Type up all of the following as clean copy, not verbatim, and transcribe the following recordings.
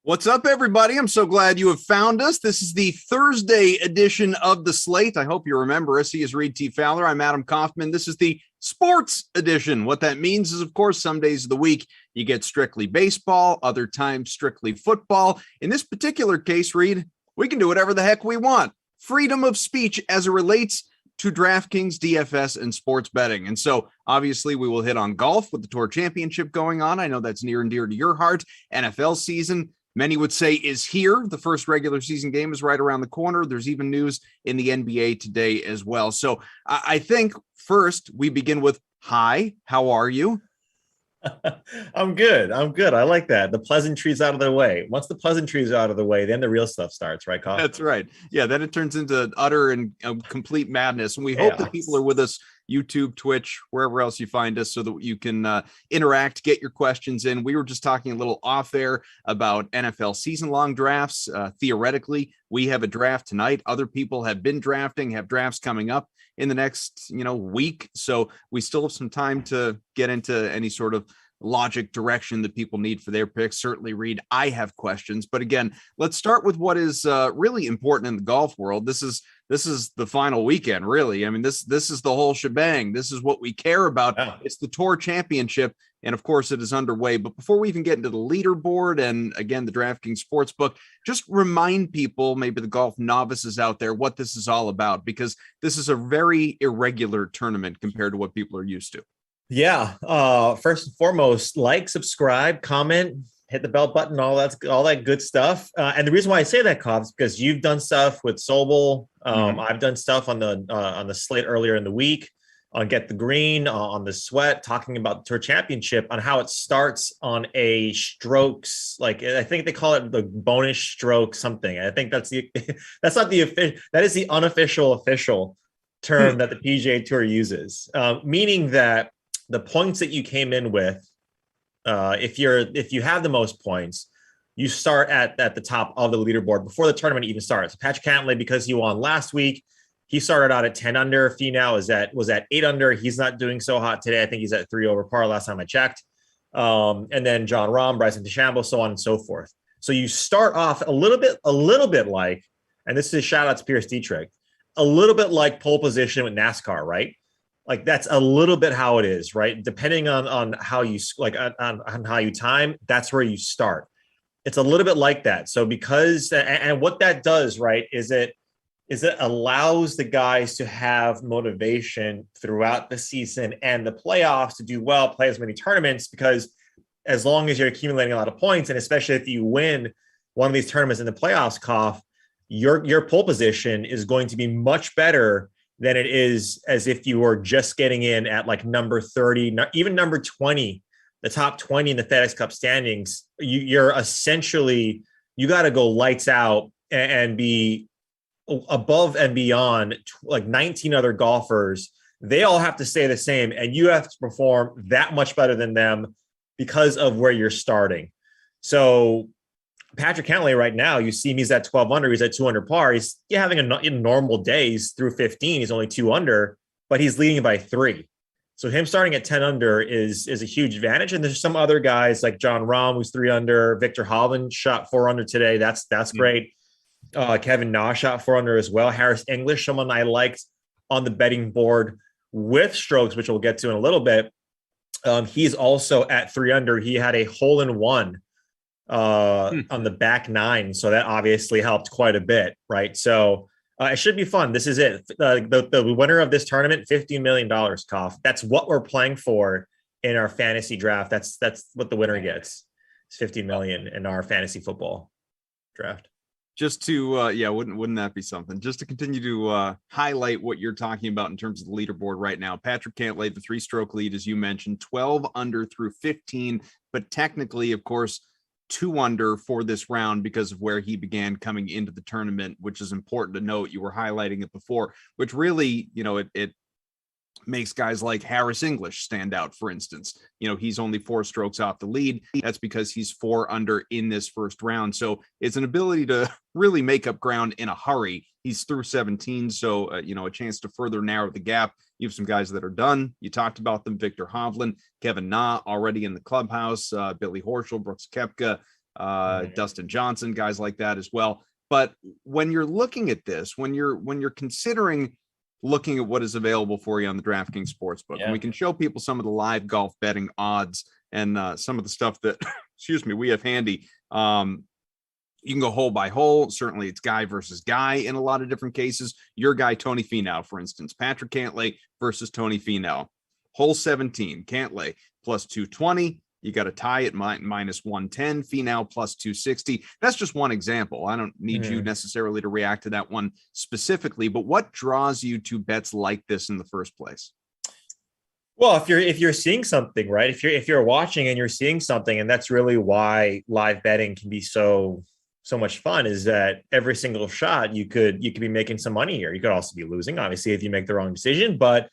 What's up, everybody? I'm so glad you have found us. This is the Thursday edition of the Slate. I hope you remember us. He is Reid T. Fowler. I'm Adam Kaufman. This is the sports edition. What that means is, of course, some days of the week you get strictly baseball, other times strictly football. In this particular case, Reid, we can do whatever the heck we want. Freedom of speech as it relates to DraftKings, DFS, and sports betting. And so, obviously, we will hit on golf with the Tour Championship going on. I know that's near and dear to your heart. NFL season, many would say, is here. The first regular season game is right around the corner. There's even news in the NBA today as well. So I think first we begin with, hi, how are you? I'm good. I like that. The pleasantries out of the way. Once the pleasantries are out of the way, then the real stuff starts, right, Kaufman? That's right. Yeah, then it turns into utter and complete madness. And we hope that people are with us, YouTube, Twitch, wherever else you find us, so that you can interact, get your questions in. We were just talking a little off air about NFL season-long drafts. Theoretically, we have a draft tonight. Other people have been drafting, have drafts coming up in the next, week. So we still have some time to get into any sort of logic direction that people need for their picks. Certainly, Reid, I have questions. But again, let's start with what is really important in the golf world. This is the final weekend, really. I mean, this is the whole shebang. This is what we care about. Yeah. It's the Tour Championship. And of course, it is underway. But before we even get into the leaderboard and, again, the DraftKings Sportsbook, just remind people, maybe the golf novices out there, what this is all about, because this is a very irregular tournament compared to what people are used to. Yeah. First and foremost, like, subscribe, comment, hit the bell button, all that good stuff. And the reason why I say that, Cobb, is because you've done stuff with Sobel. I've done stuff on the Slate earlier in the week on Get the Green, on the Sweat, talking about the Tour Championship, on how it starts on a strokes, like I think they call it the bonus stroke something. I think that's not the official, that is the unofficial official term that the PGA Tour uses, meaning that the points that you came in with, if you have the most points, you start at the top of the leaderboard before the tournament even starts. Patrick Cantley, because he won last week, he started out at 10 under. Finau was at 8 under. He's not doing so hot today. I think he's at 3 over par last time I checked. And then John Rahm, Bryson DeChambeau, so on and so forth. So you start off a little bit like, and this is a shout out to Pierce Dietrich, a little bit like pole position with NASCAR, right? Like that's a little bit how it is, right? Depending on how you on how you time, that's where you start. It's a little bit like that. So because and what that does, right, is it allows the guys to have motivation throughout the season and the playoffs to do well, play as many tournaments, because as long as you're accumulating a lot of points, and especially if you win one of these tournaments in the playoffs, Koff, your pole position is going to be much better than it is as if you were just getting in at like number 30, even number 20, the top 20 in the FedEx Cup standings. You're essentially, you got to go lights out and be above and beyond like 19 other golfers. They all have to stay the same, and you have to perform that much better than them because of where you're starting. So Patrick Cantley right now, you see him, he's at 12 under, he's at 2 under par. He's having in normal days through 15, he's only 2 under, but he's leading by 3. So him starting at 10 under is a huge advantage. And there's some other guys like John Rahm, who's 3 under. Victor Hovland shot 4 under today. That's great. Kevin Na shot 4 under as well. Harris English, someone I liked on the betting board with strokes, which we'll get to in a little bit. He's also at 3 under. He had a hole in one on the back 9. So that obviously helped quite a bit, right? So it should be fun. This is it. The winner of this tournament, $15 million, Koff. That's what we're playing for in our fantasy draft. That's what the winner gets. It's $15 million in our fantasy football draft. Just to, wouldn't that be something? Just to continue to highlight what you're talking about in terms of the leaderboard right now. Patrick Cantley, the 3-stroke lead, as you mentioned, 12 under through 15, but technically, of course, 2 under for this round because of where he began coming into the tournament, which is important to note. You were highlighting it before, which really, it makes guys like Harris English stand out, for instance. He's only 4 strokes off the lead. That's because he's 4 under in this first round. So it's an ability to really make up ground in a hurry. He's through 17, so, a chance to further narrow the gap. You have some guys that are done. You talked about them: Victor Hovland, Kevin Na already in the clubhouse, Billy Horschel, Brooks Koepka, Dustin Johnson, guys like that as well. But when you're looking at this, when you're considering looking at what is available for you on the DraftKings Sportsbook, and we can show people some of the live golf betting odds and some of the stuff that, excuse me, we have handy. You can go hole by hole. Certainly it's guy versus guy in a lot of different cases. Your guy, Tony Finau, for instance, Patrick Cantley versus Tony Finau. Hole 17, Cantley plus 220. You got a tie at minus 110, Finau plus 260. That's just one example. I don't need you necessarily to react to that one specifically, but what draws you to bets like this in the first place? Well, if you're seeing something, right? If you're watching and you're seeing something, and that's really why live betting can be so much fun, is that every single shot you could be making some money here. You could also be losing, obviously, if you make the wrong decision. But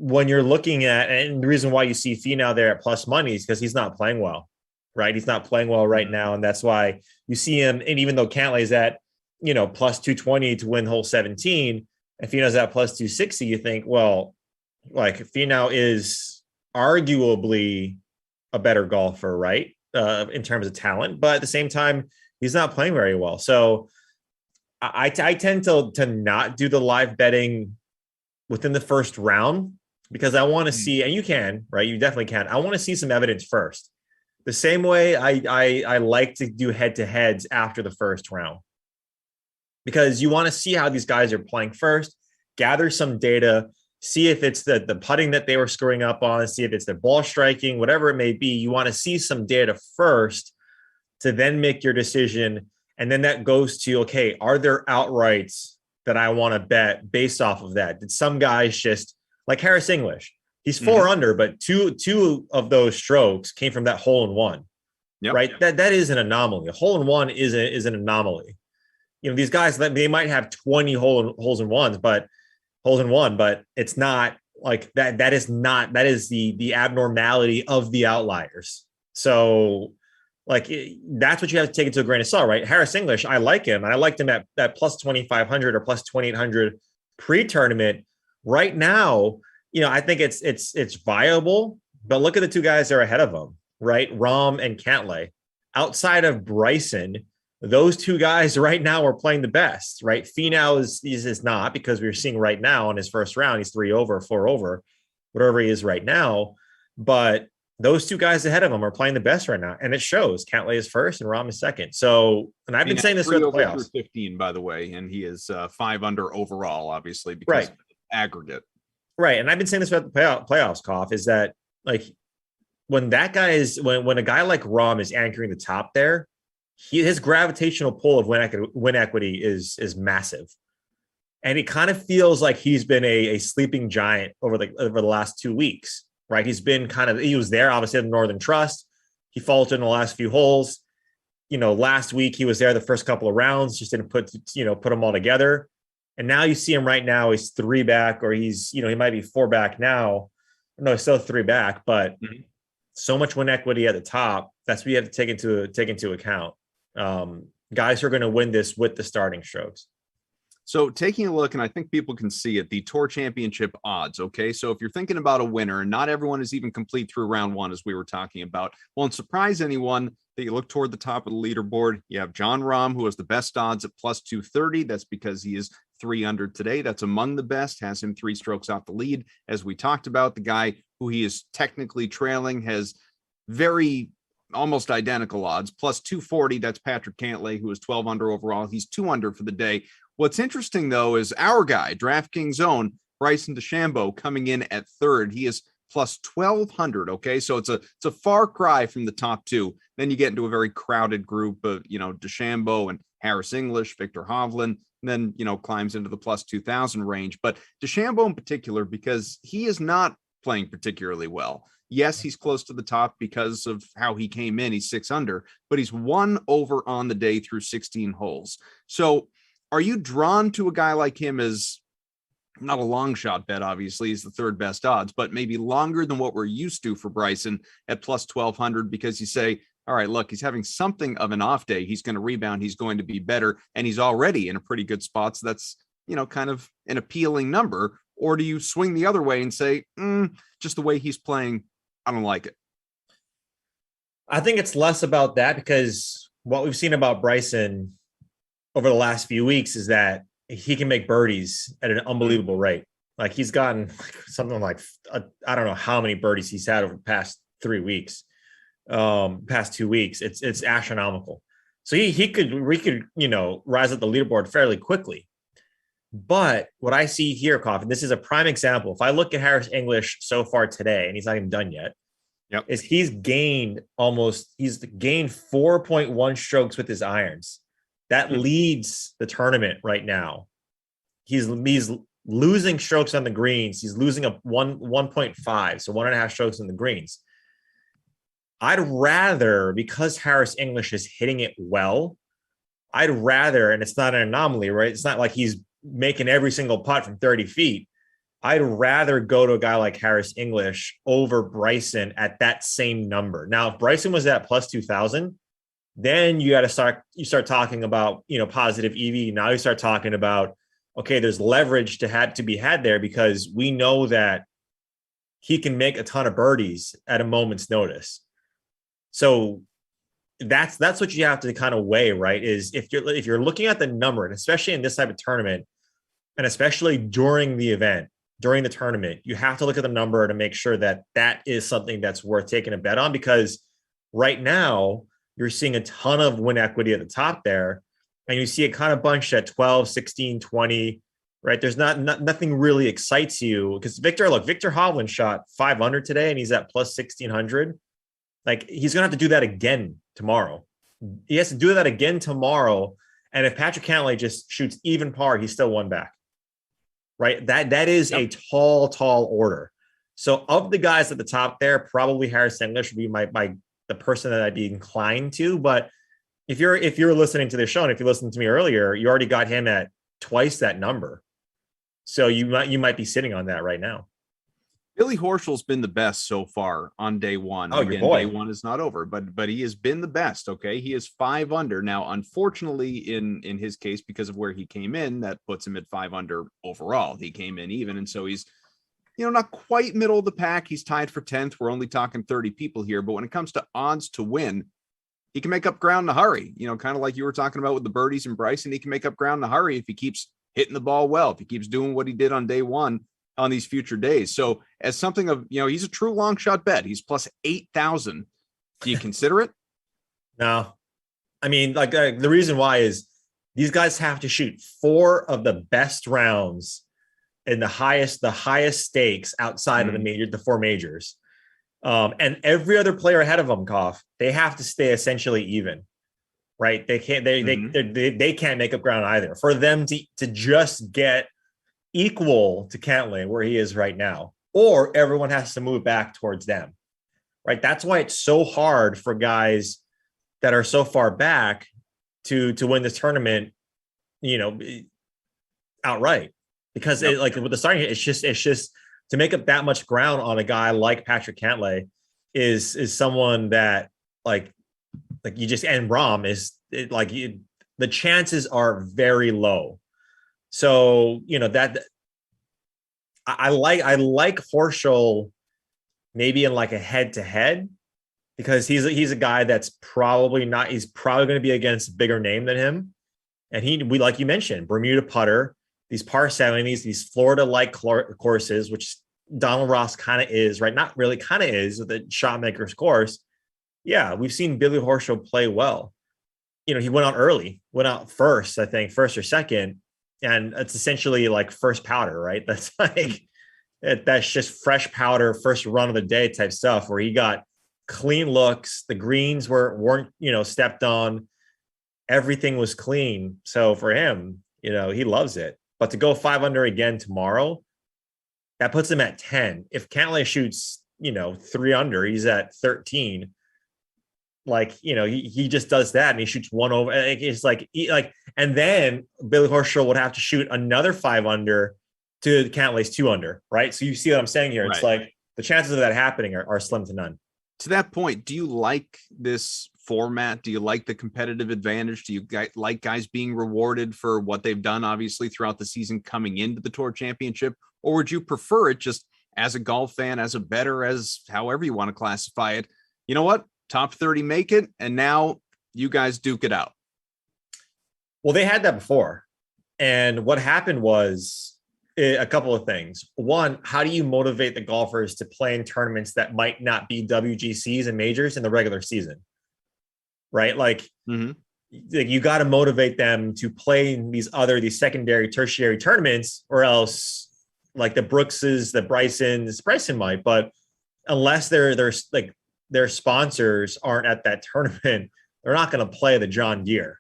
when you're looking at, and the reason why you see Finau there at plus money is because he's not playing well, right? He's not playing well right now, and that's why you see him. And even though Cantley is at plus 220 to win hole 17, and Finau's at plus 260, you think, well, like Finau is arguably a better golfer, right? In terms of talent, but at the same time, he's not playing very well. So I tend to not do the live betting within the first round because I want to see, and you can, right? You definitely can. I want to see some evidence first. The same way I like to do head-to-heads after the first round, because you want to see how these guys are playing first, gather some data, see if it's the putting that they were screwing up on, see if it's the ball striking, whatever it may be. You want to see some data first to then make your decision. And then that goes to, okay, are there outrights that I want to bet based off of that? Did some guys just, like Harris English, he's 4 under, but two of those strokes came from that hole in one, right? That is an anomaly. A hole in one is an anomaly. These guys, they might have 20 holes in one, but it's not like that. That is the abnormality of the outliers. So that's what you have to take into a grain of salt, right? Harris English, I like him. And I liked him at plus 2,500 or plus 2,800 pre-tournament. Right now, I think it's viable, but look at the two guys that are ahead of him, right? Rahm and Cantley. Outside of Bryson, those two guys right now are playing the best, right? Finau is not, because we're seeing right now in his first round, he's 3 over, 4 over, whatever he is right now. But those two guys ahead of him are playing the best right now. And it shows. Cantley is first and Rahm is second. So, and I've been saying this throughout the playoffs. 15, by the way, and he is 5 under overall, obviously, because of aggregate. Right. And I've been saying this about the playoffs, Koff, is that when a guy like Rahm is anchoring the top there, his gravitational pull of win equity is massive. And it kind of feels like he's been a sleeping giant over the last 2 weeks. Right. He was there, obviously, at the Northern Trust. He faltered in the last few holes. Last week he was there the first couple of rounds, just didn't put them all together. And now you see him right now, he's 3 back, or he's, he might be 4 back now. No, he's still 3 back, but so much win equity at the top. That's what you have to take into account. Guys who are going to win this with the starting strokes. So taking a look, and I think people can see it, the Tour Championship odds, okay? So if you're thinking about a winner, and not everyone is even complete through round one, as we were talking about, won't surprise anyone that you look toward the top of the leaderboard. You have Jon Rahm, who has the best odds at plus 230. That's because he is 3 under today. That's among the best, has him 3 strokes off the lead. As we talked about, the guy who he is technically trailing has very almost identical odds, plus 240. That's Patrick Cantley, who is 12 under overall. He's 2 under for the day. What's interesting, though, is our guy, DraftKings' own Bryson DeChambeau, coming in at 3rd. He is plus 1,200. Okay, so it's a far cry from the top 2. Then you get into a very crowded group of DeChambeau and Harris English, Victor Hovland, and then climbs into the plus 2,000 range. But DeChambeau in particular, because he is not playing particularly well. Yes, he's close to the top because of how he came in. He's 6 under, but he's 1 over on the day through 16 holes. So are you drawn to a guy like him as not a long shot bet? Obviously, he's the 3rd best odds, but maybe longer than what we're used to for Bryson at plus 1,200, because you say, all right, look, he's having something of an off day. He's going to rebound. He's going to be better. And he's already in a pretty good spot. So that's, kind of an appealing number. Or do you swing the other way and say, just the way he's playing, I don't like it? I think it's less about that, because what we've seen about Bryson over the last few weeks is that he can make birdies at an unbelievable rate. Like he's gotten something like, I don't know how many birdies he's had over the past 3 weeks, past 2 weeks. It's astronomical. So we could, rise up the leaderboard fairly quickly. But what I see here, Kaufman, this is a prime example. If I look at Harris English so far today, and he's not even done yet, is he's gained 4.1 strokes with his irons. That leads the tournament right now. He's losing strokes on the greens. He's losing 1.5, so 1.5 strokes on the greens. I'd rather, because Harris English is hitting it well, and it's not an anomaly, right? It's not like he's making every single putt from 30 feet. I'd rather go to a guy like Harris English over Bryson at that same number. Now, if Bryson was at plus 2,000, then you start talking about, positive EV. Now you start talking about, okay, there's leverage to be had there because we know that he can make a ton of birdies at a moment's notice. So that's what you have to kind of weigh, right? Is if you're looking at the number, and especially in this type of tournament, and especially during the event, during the tournament, you have to look at the number to make sure that that is something that's worth taking a bet on, because right now you're seeing a ton of win equity at the top there, and you see it kind of bunched at 12, 16, 20, right? There's nothing really excites you because Victor Hovland shot 5 under today and he's at plus 1,600. Like he's going to have to do that again tomorrow. He has to do that again tomorrow. And if Patrick Cantley just shoots even par, he's still one back, right? That is a tall order. So of the guys at the top there, probably Harris English would be the person that I'd be inclined to. But if you're listening to this show, and if you listened to me earlier, you already got him at twice that number. So you might be sitting on that right now. Billy Horschel's been the best so far on day one. Oh, again, day one is not over, but he has been the best. Okay, he is 5 under now. Unfortunately, in his case, because of where he came in, that puts him at 5 under overall. He came in even, and so he's not quite middle of the pack. He's tied for 10th. We're only talking 30 people here, but when it comes to odds to win, he can make up ground in a hurry. Kind of like you were talking about with the birdies and Bryson, he can make up ground in a hurry if he keeps hitting the ball well, if he keeps doing what he did on day one on these future days. So as something of, he's a true long shot bet. He's plus 8,000. Do you consider it? No. I mean, the reason why is these guys have to shoot 4 of the best rounds in the highest stakes outside of the 4 majors. And every other player ahead of them, they have to stay essentially even, right? They can't, they can't make up ground either. For them to just get equal to Cantley where he is right now, or everyone has to move back towards them, right? That's why it's so hard for guys that are so far back to win this tournament, outright, because with the starting, it's just to make up that much ground on a guy like Patrick Cantley is someone that like you just, and Rahm the chances are very low. So, that I like Horschel maybe in like a head to head, because he's a guy that's he's probably going to be against a bigger name than him. And we, like you mentioned, Bermuda putter, these par 70s, these Florida-like courses, which Donald Ross kind of is, right? Not really, kind of is with the shot maker's course. Yeah, we've seen Billy Horschel play well. He went out first, I think, first or second. And it's essentially like first powder, right? That's that's just fresh powder, first run of the day type stuff, where he got clean looks. The greens weren't stepped on. Everything was clean. So for him, he loves it. But to go 5 under again tomorrow, that puts him at 10. If Cantley shoots, 3 under, he's at 13. He just does that and he shoots 1 over. It's and then Billy Horschel would have to shoot another 5 under to Cantley's 2 under, right? So you see what I'm saying here. Right. It's like the chances of that happening are slim to none. To that point, do you like this format? Do you like the competitive advantage? Do you like guys being rewarded for what they've done, obviously, throughout the season coming into the Tour Championship? Or would you prefer it just as a golf fan, as a bettor, as however you want to classify it? You know what? Top 30 make it, and now you guys duke it out. Well, they had that before. And what happened was a couple of things. One, how do you motivate the golfers to play in tournaments that might not be WGCs and majors in the regular season? Right? Like, you got to motivate them to play in these secondary, tertiary tournaments, or else like the Brookses, the Bryson might, but unless their sponsors aren't at that tournament, they're not going to play the John Deere.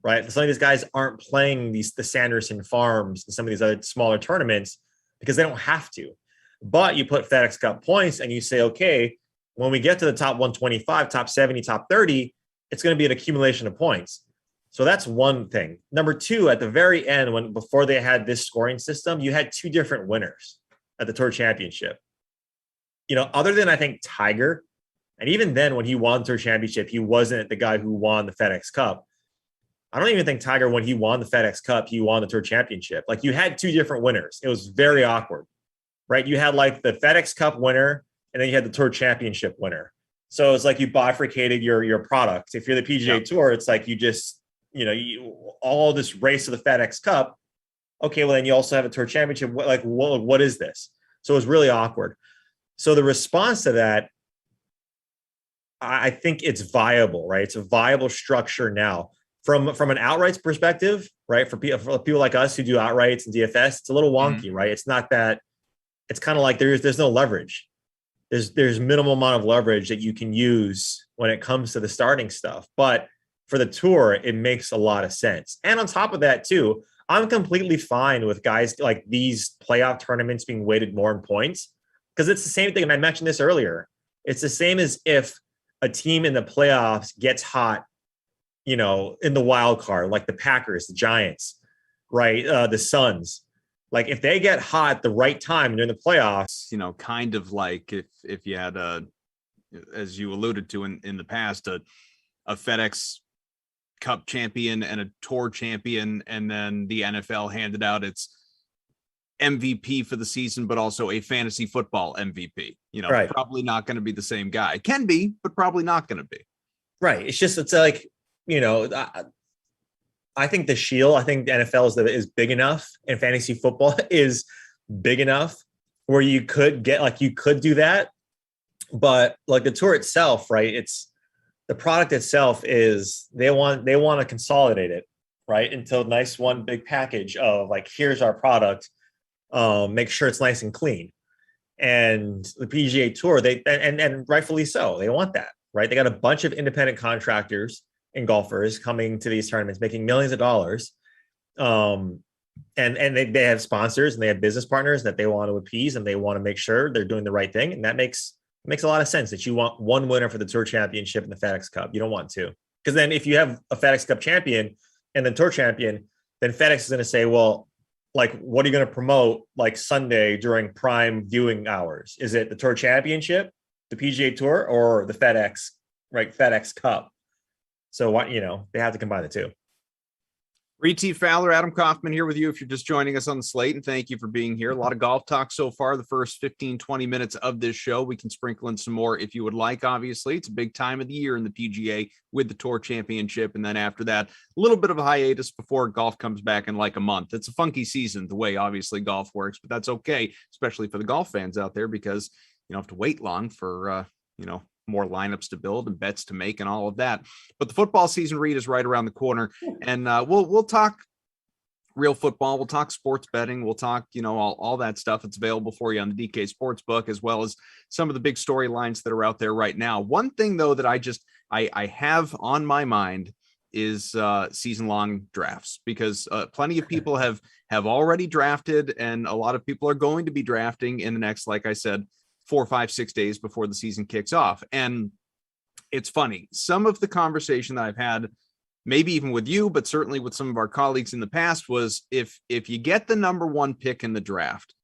Right. Some of these guys aren't playing the Sanderson Farms and some of these other smaller tournaments because they don't have to. But you put FedEx Cup points and you say, okay, when we get to the top 125, top 70, top 30, it's going to be an accumulation of points. So that's one thing. Number two, at the very end, before they had this scoring system, you had two different winners at the Tour Championship. Other than I think Tiger, and even then when he won the Tour Championship, he wasn't the guy who won the FedEx Cup. I don't even think Tiger, when he won the FedEx Cup, he won the Tour Championship. Like, you had two different winners. It was very awkward, right? You had like the FedEx Cup winner, and then you had the Tour Championship winner. So it's like you bifurcated your product. If you're the PGA Tour, it's like you just, all this race to the FedEx Cup. Okay, well, then you also have a Tour Championship. What is this? So it was really awkward. So the response to that, I think it's viable, right? It's a viable structure now. From an outrights perspective, right? For people like us who do outrights and DFS, it's a little wonky, right? It's not that. It's kind of like there's no leverage. There's minimal amount of leverage that you can use when it comes to the starting stuff. But for the tour, it makes a lot of sense. And on top of that, too, I'm completely fine with guys like these playoff tournaments being weighted more in points, because it's the same thing. And I mentioned this earlier. It's the same as if a team in the playoffs gets hot, in the wild card, like the Packers, the Giants, right? The Suns. Like, if they get hot at the right time during the playoffs, kind of like if you had as you alluded to in the past, a FedEx Cup champion and a Tour champion, and then the NFL handed out its MVP for the season, but also a fantasy football MVP. Right. Probably not going to be the same guy. Can be, but probably not going to be. Right. It's like, I think the Shield, I think the NFL is big enough, and fantasy football is big enough where you could do that. But like the tour itself, right? It's the product itself is they want to consolidate it, right? Into a nice one big package of like, here's our product. Make sure it's nice and clean. And the PGA Tour, and rightfully so, they want that, right? They got a bunch of independent contractors and golfers coming to these tournaments, making millions of dollars. And they have sponsors and they have business partners that they want to appease, and they want to make sure they're doing the right thing. And that makes a lot of sense that you want one winner for the Tour Championship and the FedEx Cup. You don't want two. Because then if you have a FedEx Cup champion and the Tour champion, then FedEx is going to say, well, like, what are you going to promote like Sunday during prime viewing hours? Is it the Tour Championship, the PGA Tour, or the FedEx, right? FedEx Cup. So what, they have to combine the two. Reid T. Fowler, Adam Kaufman here with you if you're just joining us on the Slate, and thank you for being here. A lot of golf talk so far, the first 15, 20 minutes of this show. We can sprinkle in some more if you would like, obviously. It's a big time of the year in the PGA with the Tour Championship, and then after that, a little bit of a hiatus before golf comes back in like a month. It's a funky season, the way obviously golf works, but that's okay, especially for the golf fans out there, because you don't have to wait long for, more lineups to build and bets to make and all of that. But the football season, Reid, is right around the corner, and we'll talk real football. We'll talk sports betting. We'll talk, all that stuff. It's available for you on the DK Sportsbook, as well as some of the big storylines that are out there right now. One thing, though, that I have on my mind is season-long drafts, because plenty of people have already drafted, and a lot of people are going to be drafting in the next, like I said, 4, 5, 6 days before the season kicks off. And it's funny, some of the conversation that I've had, maybe even with you, but certainly with some of our colleagues in the past, was if you get the number one pick in the draft,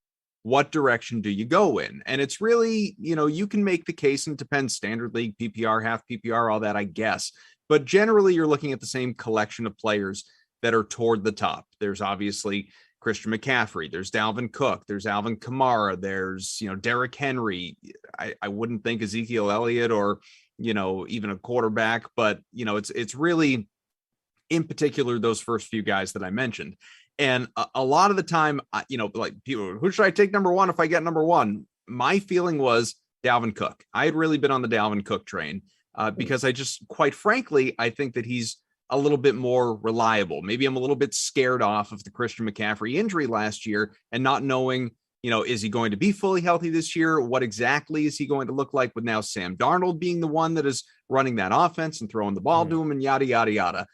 what direction do you go in? And it's really, you can make the case, and it depends, standard league, PPR, half PPR, all that, I guess. But generally, you're looking at the same collection of players that are toward the top. There's obviously Christian McCaffrey, there's Dalvin Cook, there's Alvin Kamara, there's, Derrick Henry. I wouldn't think Ezekiel Elliott or, even a quarterback, but it's really in particular those first few guys that I mentioned. And a lot of the time, like people, who should I take number one if I get number one? My feeling was Dalvin Cook. I had really been on the Dalvin Cook train because I just, quite frankly, I think that he's a little bit more reliable. Maybe I'm a little bit scared off of the Christian McCaffrey injury last year and not knowing, is he going to be fully healthy this year? What exactly is he going to look like with now Sam Darnold being the one that is running that offense and throwing the ball to him and yada, yada, yada.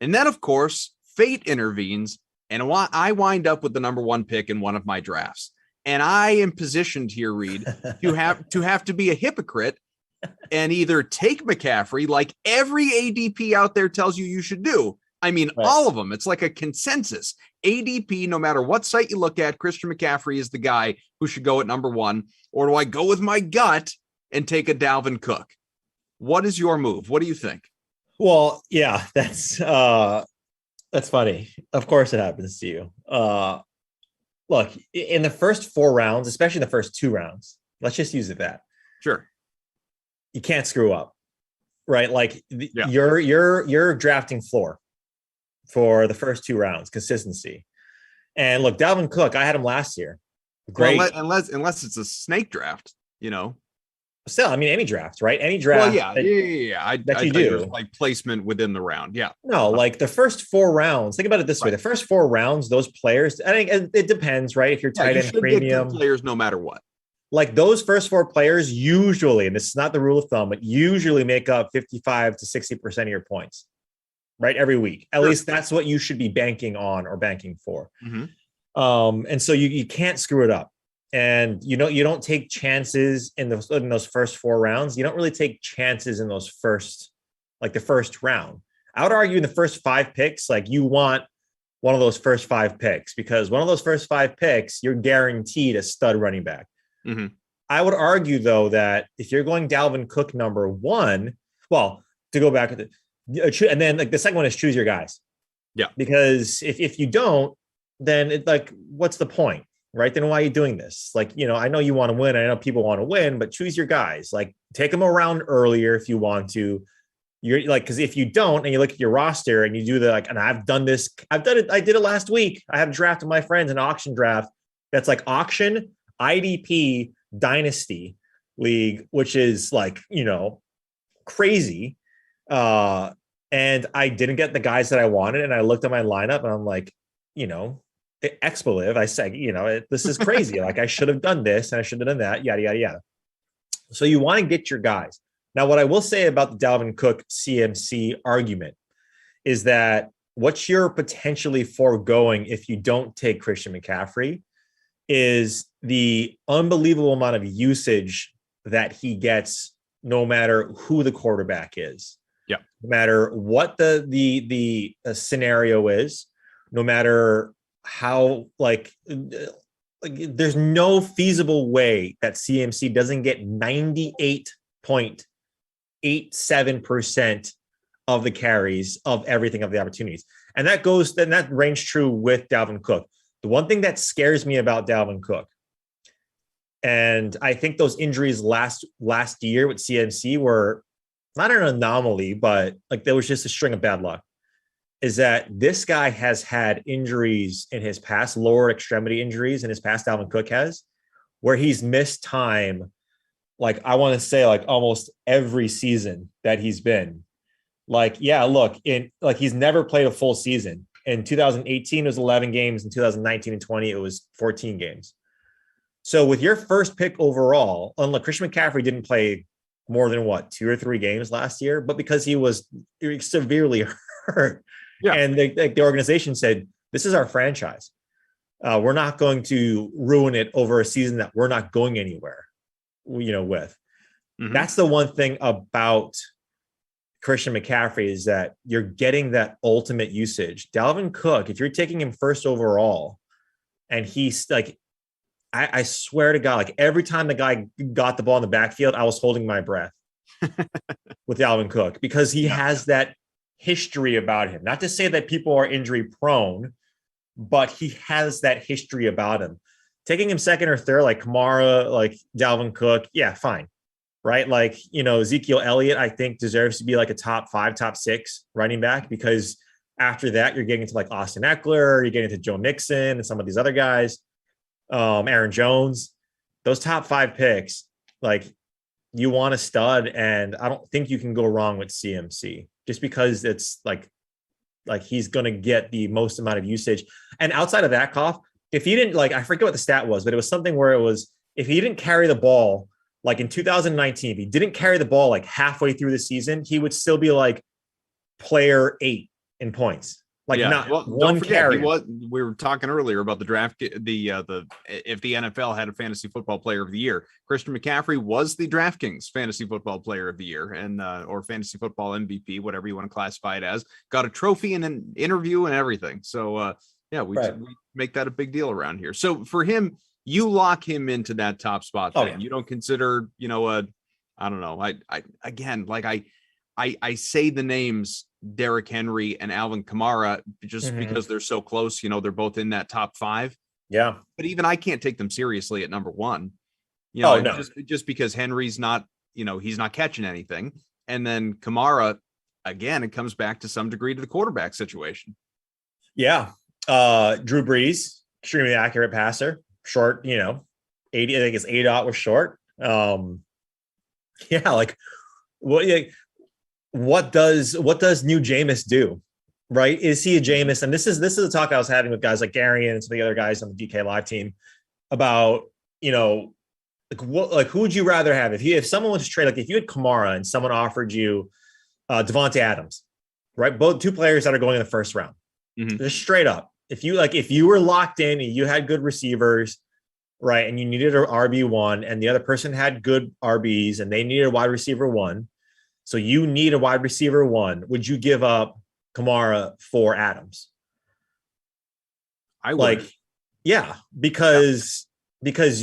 And then, of course, fate intervenes and I wind up with the number one pick in one of my drafts. And I am positioned here, Reid, to have to be a hypocrite and either take McCaffrey like every ADP out there tells you should do. I mean, right. All of them. It's like a consensus. ADP, no matter what site you look at, Christian McCaffrey is the guy who should go at number one. Or do I go with my gut and take a Dalvin Cook? What is your move? What do you think? Well, yeah, that's funny. Of course it happens to you. Look, in the first 4 rounds, especially the first 2 rounds, let's just use it that. Sure. You can't screw up, right? Like you're drafting floor for the first 2 rounds, consistency. And look, Dalvin Cook, I had him last year. Great. Well, unless it's a snake draft, Still, I mean, any draft, right? Any draft. Well, I do like placement within the round. Yeah. No, like the first 4 rounds. Think about it this way: the first 4 rounds, those players. I think it depends, right? If you're tight end premium, get players no matter what. Like those first 4 players usually, and this is not the rule of thumb, but usually make up 55 to 60% of your points, right? Every week. At least that's what you should be banking on or banking for. Mm-hmm. And so you can't screw it up. And you don't take chances in those first 4 rounds. You don't really take chances in those the first round. I would argue in the first 5 picks, like you want one of those first 5 picks because one of those first 5 picks, you're guaranteed a stud running back. Mm-hmm. I would argue though that if you're going Dalvin Cook number 1, well, to go back and then like the second one is choose your guys. Yeah, because if you don't, then it's like, what's the point? Right. Then why are you doing this? Like, I know you want to win. I know people want to win, but choose your guys, like take them around earlier if you want to. You're like, because if you don't, and you look at your roster and you do and I've done this, I did it last week. I have a draft of my friends, an auction draft. That's like auction IDP dynasty league, which is like, crazy. And I didn't get the guys that I wanted. And I looked at my lineup and I'm like, expletive. I said, this is crazy. Like I should have done this and I should have done that, yada, yada, yada. So you want to get your guys. Now, what I will say about the Dalvin Cook CMC argument is that what you're potentially foregoing if you don't take Christian McCaffrey is the unbelievable amount of usage that he gets no matter who the quarterback is. Yeah. No matter what the scenario is, no matter how there's no feasible way that CMC doesn't get 98.87% of the carries of everything of the opportunities. And that rings true with Dalvin Cook. The one thing that scares me about Dalvin Cook, and I think those injuries last year with CMC were not an anomaly, but like there was just a string of bad luck, is that this guy has had injuries in his past, lower extremity injuries in his past, Dalvin Cook has, where he's missed time, like I want to say like almost every season that he's been. Like, yeah, look, he's never played a full season. In 2018, it was 11 games. In 2019 and 20, it was 14 games. So with your first pick overall, unlike Christian McCaffrey didn't play more than 2 or 3 games last year, but because he was severely hurt. Yeah. And the organization said, this is our franchise. We're not going to ruin it over a season that we're not going anywhere, with. Mm-hmm. That's the one thing about Christian McCaffrey is that you're getting that ultimate usage. Dalvin Cook, if you're taking him first overall, and he's like, I swear to God, like every time the guy got the ball in the backfield, I was holding my breath with Dalvin Cook because he has that history about him. Not to say that people are injury prone, but he has that history about him. Taking him second or third, like Kamara, like Dalvin Cook, yeah, fine. right? Like, Ezekiel Elliott, I think deserves to be like a top 5, top 6 running back, because after that, you're getting into like Austin Eckler, you're getting into Joe Mixon and some of these other guys, Aaron Jones, those top 5 picks, like you want a stud. And I don't think you can go wrong with CMC just because it's like he's going to get the most amount of usage. And outside of that, Koff, if he didn't, like, I forget what the stat was, but it was something where it was, if he didn't carry the ball, like in 2019, if he didn't carry the ball like halfway through the season, he would still be like player 8 in points. Like one carry. We were talking earlier about the draft, if the NFL had a fantasy football player of the year, Christian McCaffrey was the DraftKings fantasy football player of the year, and or fantasy football MVP, whatever you want to classify it as, got a trophy and an interview and everything. So we make that a big deal around here. So for him, you lock him into that top spot. You don't consider, I don't know. I say the names Derrick Henry and Alvin Kamara just because they're so close. They're both in that top 5. Yeah. But even I can't take them seriously at number 1. Just because Henry's not, he's not catching anything. And then Kamara, again, it comes back to some degree to the quarterback situation. Yeah. Drew Brees, extremely accurate passer, short, 80, I think his ADOT was short. What does new Jameis do? Right? Is he a Jameis? And this is the talk I was having with guys like Gary and some of the other guys on the DK Live team about, who would you rather have if someone was to trade, like if you had Kamara and someone offered you Devontae Adams, right? Both 2 players that are going in the first round. Just straight up. If you were locked in and you had good receivers, right, and you needed an RB1 and the other person had good RBs and they needed a wide receiver 1, so you need a wide receiver 1, would you give up Kamara for Adams? I would. Because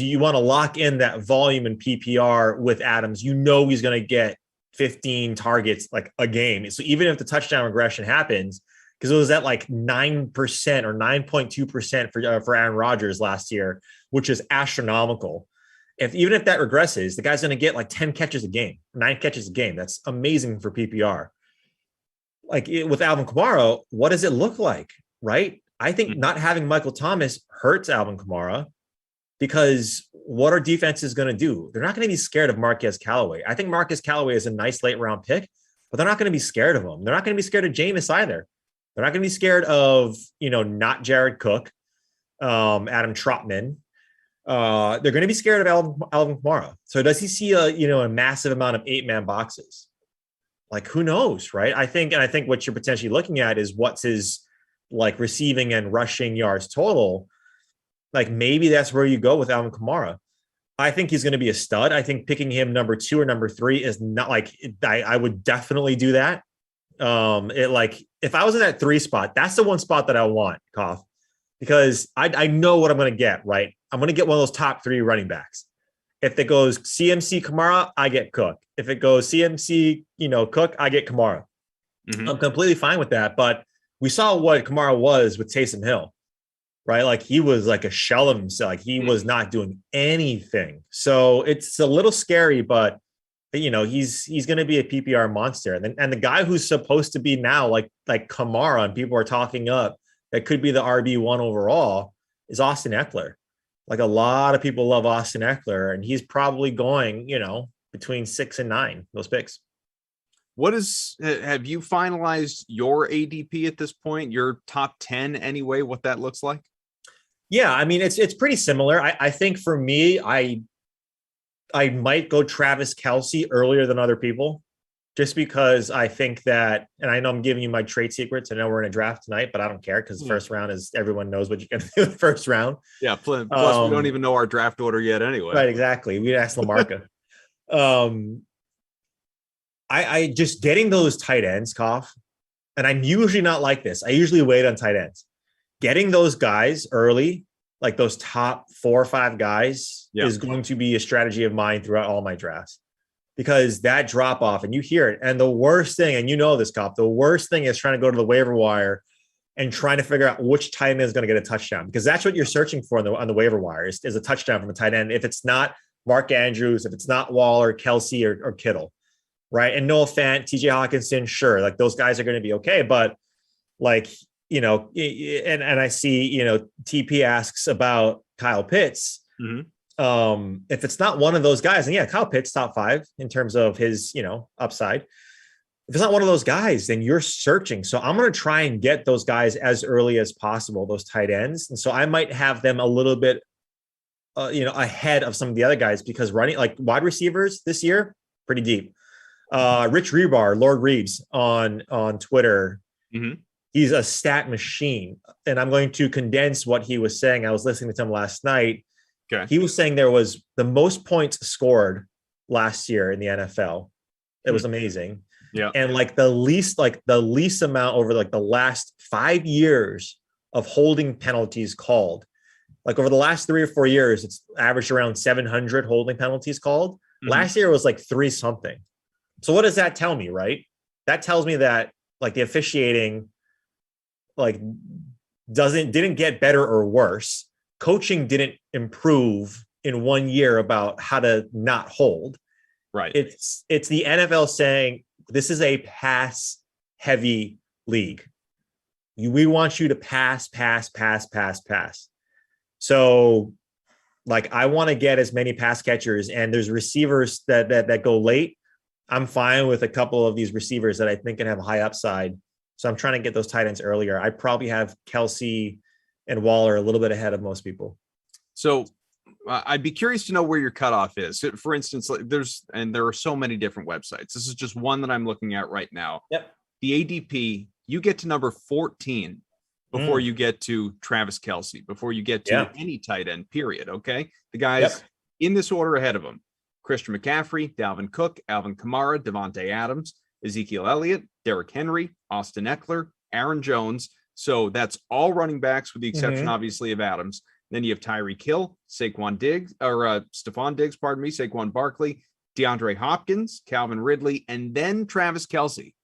you want to lock in that volume in PPR with Adams. He's going to get 15 targets like a game. So even if the touchdown regression happens, because it was at like 9% or 9.2% for Aaron Rodgers last year, which is astronomical. Even if that regresses, the guy's going to get like 10 catches a game, 9 catches a game. That's amazing for PPR. With Alvin Kamara, what does it look like, right? I think not having Michael Thomas hurts Alvin Kamara, because what are defenses going to do? They're not going to be scared of Marquez Callaway. I think Marquez Callaway is a nice late round pick, but they're not going to be scared of him. They're not going to be scared of Jameis either. They're not going to be scared of, not Jared Cook, Adam Trotman. They're going to be scared of Alvin Kamara. So does he see a massive amount of 8-man boxes? Like, who knows, right? I think what you're potentially looking at is what's his like receiving and rushing yards total. Like maybe that's where you go with Alvin Kamara. I think he's going to be a stud. I think picking him number 2 or number 3 is not like I would definitely do that. If I was in that 3 spot, that's the one spot that I want, Koff, because I know what I'm going to get, right? I'm going to get one of those top 3 running backs. If it goes CMC Kamara, I get Cook. If it goes CMC, Cook, I get Kamara. I'm completely fine with that. But we saw what Kamara was with Taysom Hill, right? Like he was like a shell of himself. Like he was not doing anything. So it's a little scary, but he's going to be a PPR monster. And the guy who's supposed to be now like Kamara, and people are talking up that could be the RB1 overall, is Austin Eckler. Like a lot of people love Austin Eckler, and he's probably going, between 6 and 9, those picks. Have you finalized your ADP at this point? Your top 10 anyway, what that looks like? Yeah. I mean, it's pretty similar. I think for me, I might go Travis Kelce earlier than other people, just because I think that, and I know I'm giving you my trade secrets. I know we're in a draft tonight, but I don't care because the first round is everyone knows what you can do in the first round. Yeah. Plus we don't even know our draft order yet anyway. Right. Exactly. We'd ask Lamarcus. I just getting those tight ends, Koff, and I'm usually not like this. I usually wait on tight ends. Getting those guys early, like those top 4 or 5 guys, is going to be a strategy of mine throughout all my drafts, because that drop off, and you hear it. And the worst thing, and this, Koff, the worst thing is trying to go to the waiver wire and trying to figure out which tight end is going to get a touchdown, because that's what you're searching for on the waiver wire is a touchdown from a tight end. If it's not Mark Andrews. If it's not Waller, Kelsey or Kittle, right? And Noah Fant, TJ Hawkinson, sure, like those guys are going to be okay. But like, and I see, TP asks about Kyle Pitts. If it's not one of those guys, and yeah, Kyle Pitts top 5 in terms of his, upside. If it's not one of those guys, then you're searching. So I'm going to try and get those guys as early as possible, those tight ends. And so I might have them a little bit, ahead of some of the other guys, because running like wide receivers this year, pretty deep. Rich Rebar, Lord Reeves on Twitter. He's a stat machine. And I'm going to condense what he was saying. I was listening to him last night. Okay. He was saying there was the most points scored last year in the NFL. It was amazing. Yeah. And like the least amount over like the last 5 years of holding penalties called. Like over the last 3 or 4 years, it's averaged around 700 holding penalties called. Last year it was like 3 something. So what does that tell me, right? That tells me that like the officiating like didn't get better or worse. Coaching didn't improve in 1 year about how to not hold. Right. It's the NFL saying this is a pass heavy league. We want you to pass. So like I want to get as many pass catchers, and there's receivers that go late. I'm fine with a couple of these receivers that I think can have a high upside. So I'm trying to get those tight ends earlier. I probably have Kelsey and Waller a little bit ahead of most people. So I'd be curious to know where your cutoff is. For instance, like there are so many different websites. This is just one that I'm looking at right now. Yep. The ADP, you get to number 14 before you get to Travis Kelce, before you get to any tight end, period. Okay. The guys in this order ahead of them: Christian McCaffrey, Dalvin Cook, Alvin Kamara, Devontae Adams, Ezekiel Elliott, Derrick Henry, Austin Eckler, Aaron Jones. So that's all running backs with the exception, obviously, of Adams. Then you have Tyreek Hill, Stephon Diggs, Saquon Barkley, DeAndre Hopkins, Calvin Ridley, and then Travis Kelce.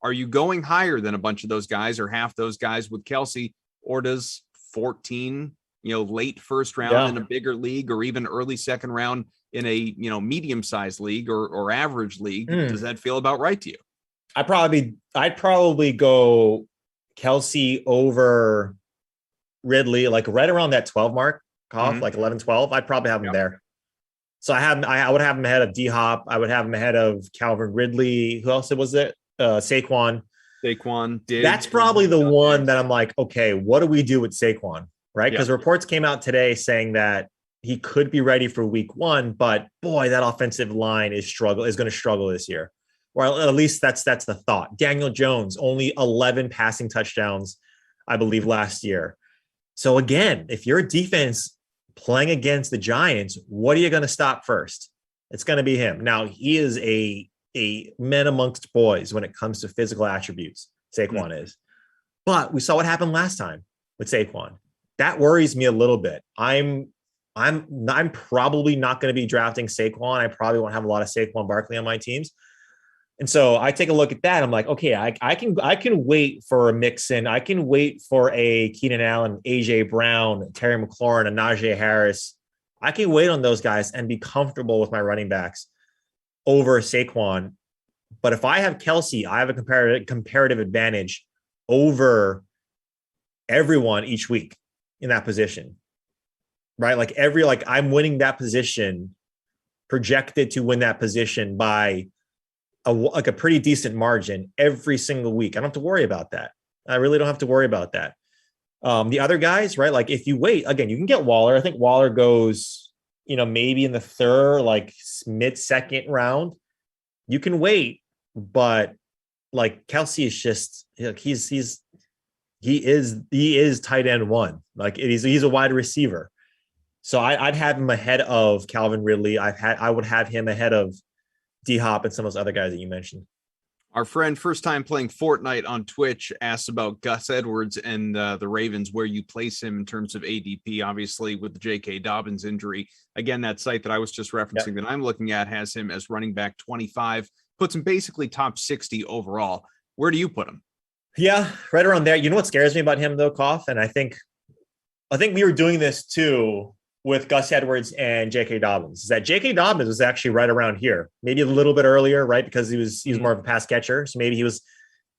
Are you going higher than a bunch of those guys or half those guys with Kelce, or does 14, late first round in a bigger league, or even early second round in a, medium-sized league or average league, does that feel about right to you? I'd probably go Kelce over Ridley, like right around that 12 mark, like 11, 12. I'd probably have him there. So I would have him ahead of D-Hop. I would have him ahead of Calvin Ridley. Who else was it? Saquon Diggs. That's probably the one that I'm like, okay, what do we do with Saquon? Right? Because reports came out today saying that he could be ready for week 1, but boy, that offensive line is going to struggle this year. Or at least that's the thought. Daniel Jones, only 11 passing touchdowns, I believe, last year. So again, if you're a defense playing against the Giants, what are you going to stop first? It's going to be him. Now, he is a man amongst boys when it comes to physical attributes. Saquon is. But we saw what happened last time with Saquon. That worries me a little bit. I'm probably not going to be drafting Saquon. I probably won't have a lot of Saquon Barkley on my teams. And so I take a look at that. I'm like, okay, I can wait for a Mixon. I can wait for a Keenan Allen, AJ Brown, Terry McLaurin, and Najee Harris. I can wait on those guys and be comfortable with my running backs over Saquon. But if I have Kelce, I have a comparative advantage over everyone each week in that position, right? Like I'm winning that position, projected to win that position by a pretty decent margin every single week. I don't have to worry about that. I really don't have to worry about that. The other guys, right? Like if you wait, again, you can get Waller. I think Waller goes, maybe in the third, like mid-second round. You can wait, but like Kelce is just, he is tight end 1. Like he's a wide receiver. So I'd have him ahead of Calvin Ridley. I would have him ahead of D-Hop and some of those other guys that you mentioned. Our friend, first time playing Fortnite on Twitch, asked about Gus Edwards and the Ravens, where you place him in terms of ADP, obviously with the J.K. Dobbins injury. Again, that site that I was just referencing that I'm looking at has him as running back 25, puts him basically top 60 overall. Where do you put him? Yeah, right around there. You know what scares me about him though, Kauf? And I think we were doing this too with Gus Edwards and J.K. Dobbins is that J.K. Dobbins was actually right around here, maybe a little bit earlier, right? Because he was more of a pass catcher. So maybe he was,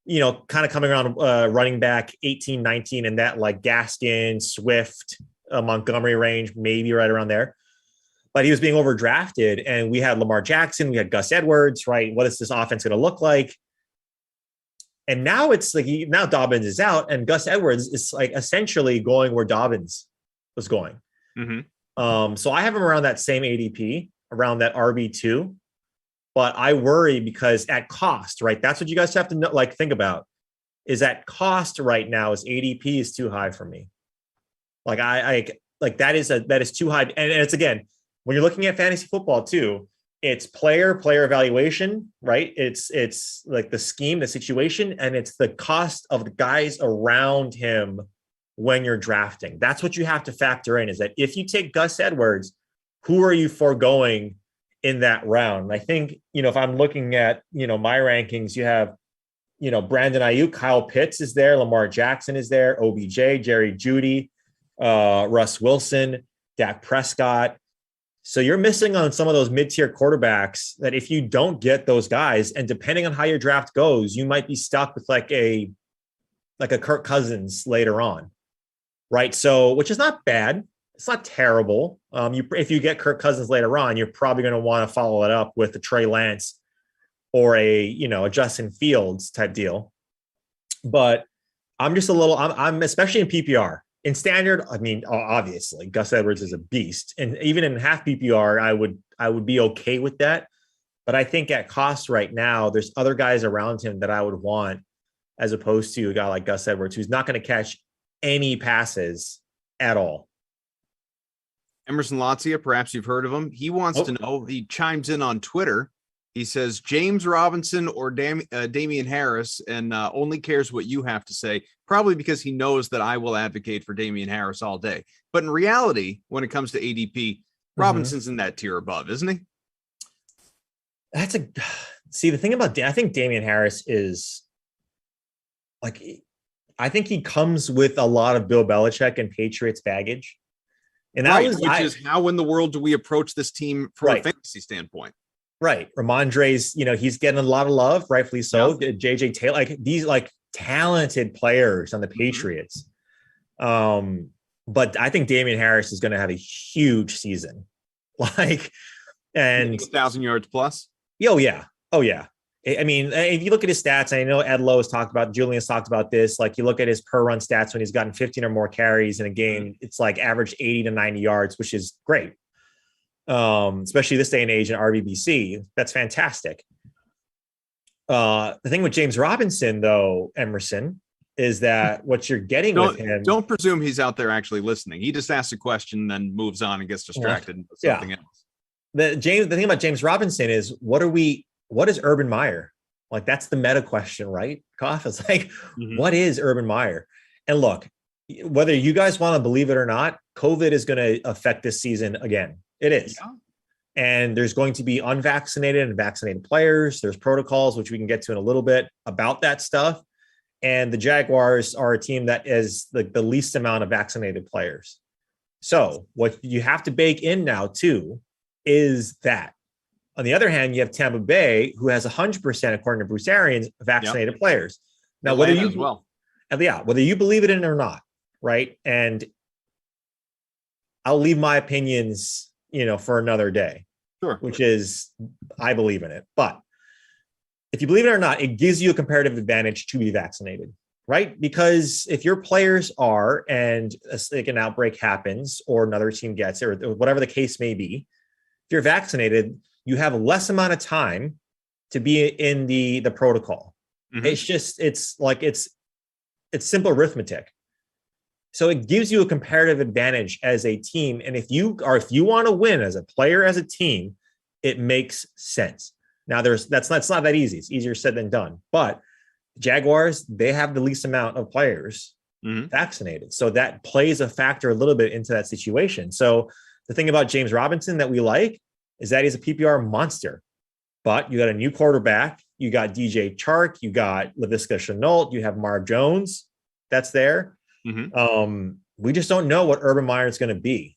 kind of coming around running back 18, 19 in that like Gaskin, Swift, Montgomery range, maybe right around there. But he was being overdrafted, and we had Lamar Jackson, we had Gus Edwards, right? What is this offense going to look like? And now it's like now Dobbins is out, and Gus Edwards is like essentially going where Dobbins was going. Mm-hmm. So I have him around that same ADP, around that RB2. But I worry because at cost, right? That's what you guys have to know, like think about. Is at cost right now is ADP is too high for me. Like I like that is too high, and it's again when you're looking at fantasy football too. It's player evaluation, right? It's like the scheme, the situation, and it's the cost of the guys around him when you're drafting. That's what you have to factor in. Is that if you take Gus Edwards, who are you foregoing in that round? I think, if I'm looking at, my rankings, you have, Brandon Ayuk, Kyle Pitts is there. Lamar Jackson is there. OBJ, Jerry Jeudy, Russ Wilson, Dak Prescott. So you're missing on some of those mid-tier quarterbacks that if you don't get those guys, and depending on how your draft goes, you might be stuck with like a Kirk Cousins later on. Right. So, which is not bad. It's not terrible. If you get Kirk Cousins later on, you're probably going to want to follow it up with a Trey Lance or a Justin Fields type deal. But I'm just I'm especially in PPR. In standard, I mean, obviously Gus Edwards is a beast, and even in half PPR, I would be okay with that. But I think at cost right now, there's other guys around him that I would want, as opposed to a guy like Gus Edwards, who's not going to catch any passes at all. Emerson Latzia, perhaps you've heard of him. He wants to know, he chimes in on Twitter. He says, James Robinson or Damian Harris, and only cares what you have to say, probably because he knows that I will advocate for Damian Harris all day. But in reality, when it comes to ADP, Robinson's in that tier above, isn't he? The thing about, I think Damian Harris is like, I think he comes with a lot of Bill Belichick and Patriots baggage. And that is how in the world do we approach this team from a fantasy standpoint? Right. Ramondre's, he's getting a lot of love, rightfully so. Yeah. JJ Taylor, like these like talented players on the Patriots. But I think Damian Harris is going to have a huge season. And 1,000 yards plus. Oh yeah. I mean, if you look at his stats, I know Ed Lowe has talked about, Julian's talked about this. Like you look at his per run stats when he's gotten 15 or more carries in a game, it's like average 80 to 90 yards, which is great. Especially this day and age in RBBC, that's fantastic. The thing with James Robinson, though, Emerson, is that what you're getting with him. Don't presume he's out there actually listening. He just asks a question, then moves on and gets distracted with something else. The thing about James Robinson is what is Urban Meyer? Like that's the meta question, right? Koff is like, What is Urban Meyer? And look, whether you guys want to believe it or not, COVID is going to affect this season again. It is. Yeah. And there's going to be unvaccinated and vaccinated players. There's protocols, which we can get to in a little bit about that stuff. And the Jaguars are a team that is the least amount of vaccinated players. So what you have to bake in now too is that. On the other hand, you have Tampa Bay, who has 100%, according to Bruce Arians, vaccinated players. Now, whether you believe it in or not, right? And I'll leave my opinions, for another day. Sure. Which is, I believe in it. But if you believe it or not, it gives you a comparative advantage to be vaccinated, right? Because if your players are, and like an outbreak happens, or another team gets it, or whatever the case may be, if you're vaccinated, you have a less amount of time to be in the protocol. It's simple arithmetic. So it gives you a comparative advantage as a team. And if you want to win as a player, as a team, it makes sense. Now that's not that easy. It's easier said than done. But Jaguars, they have the least amount of players vaccinated. So that plays a factor a little bit into that situation. So the thing about James Robinson that we like is that he's a PPR monster. But you got a new quarterback. You got DJ Chark. You got Laviska Shenault. You have Marv Jones that's there. We just don't know what Urban Meyer is going to be.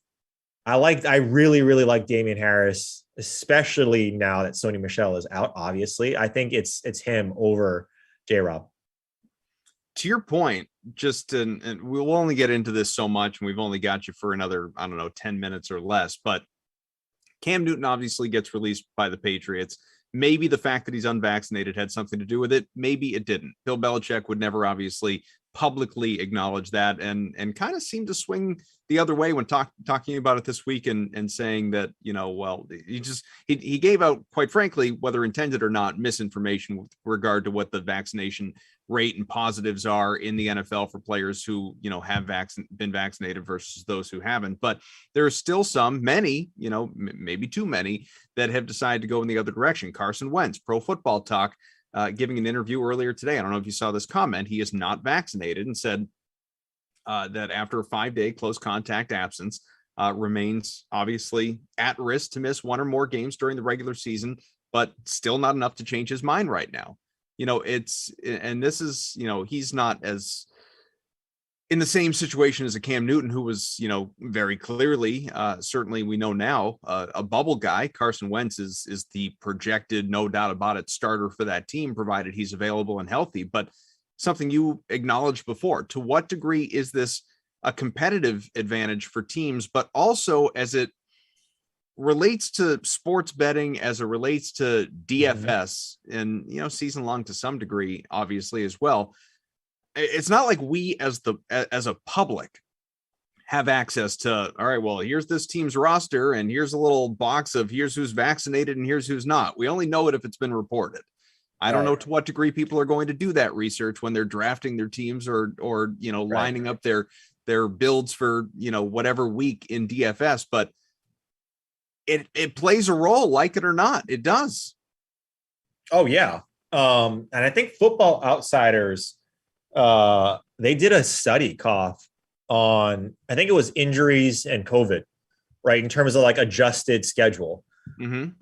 I really, really like Damian Harris, especially now that Sony Michel is out. Obviously, I think it's him over J-Rob. To your point, and we'll only get into this so much, and we've only got you for another, I don't know, 10 minutes or less, but Cam Newton obviously gets released by the Patriots. Maybe the fact that he's unvaccinated had something to do with it. Maybe it didn't. Bill Belichick would never obviously publicly acknowledge that, and kind of seemed to swing the other way when talking about it this week, and saying that, well, he gave out, quite frankly, whether intended or not, misinformation with regard to what the vaccination rate and positives are in the NFL for players who, have been vaccinated versus those who haven't. But there are still many, maybe too many, that have decided to go in the other direction. Carson Wentz, Pro Football Talk, giving an interview earlier today. I don't know if you saw this comment. He is not vaccinated and said that after a 5-day close contact absence, remains obviously at risk to miss one or more games during the regular season, but still not enough to change his mind right now. This is, he's not as in the same situation as a Cam Newton, who was, very clearly, certainly we know now, a bubble guy. Carson Wentz is the projected, no doubt about it, starter for that team, provided he's available and healthy. But something you acknowledged before, to what degree is this a competitive advantage for teams, but also as it relates to sports betting, as it relates to DFS, and, season long to some degree, obviously, as well. It's not like we as a public have access to, all right, well, here's this team's roster, and here's a little box of here's who's vaccinated and here's who's not. We only know it if it's been reported. I don't know to what degree people are going to do that research when they're drafting their teams or lining up their builds for, whatever week in DFS, but it plays a role, like it or not. It does. Oh yeah. And I think Football Outsiders, they did a study, on, I think it was injuries and COVID, right? In terms of like adjusted schedule